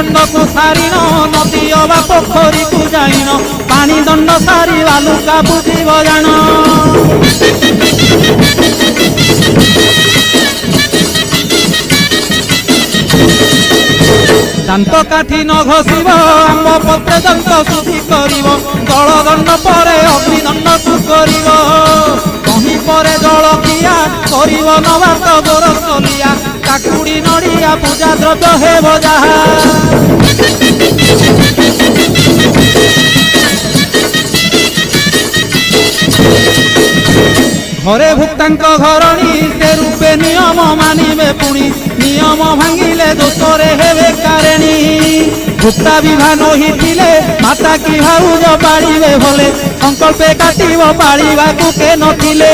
दंड को सारिन नदी अबा पोखरी को जाइन पानी दंड सारी बालुका बुझीब जान दांत काठी न घसीब आंब पत्रे दंत शुद्धि करिब जल दंड परे अग्निदंड को करिब कहीं परे जल किया करिब नवात गोरस लिया काकुड़ी नड़िया पूजा द्रव्य हेब जहा घरे भुक्तांक घरणी से रूपे नियम मानिबे पुणी नियम भांगिले दोषरे हेबे कारेणी भुक्ता विवाह नहिथिले माता की भाउज पाड़िबे भले संकल्पे काटिब पाड़िबाकु के नथिले।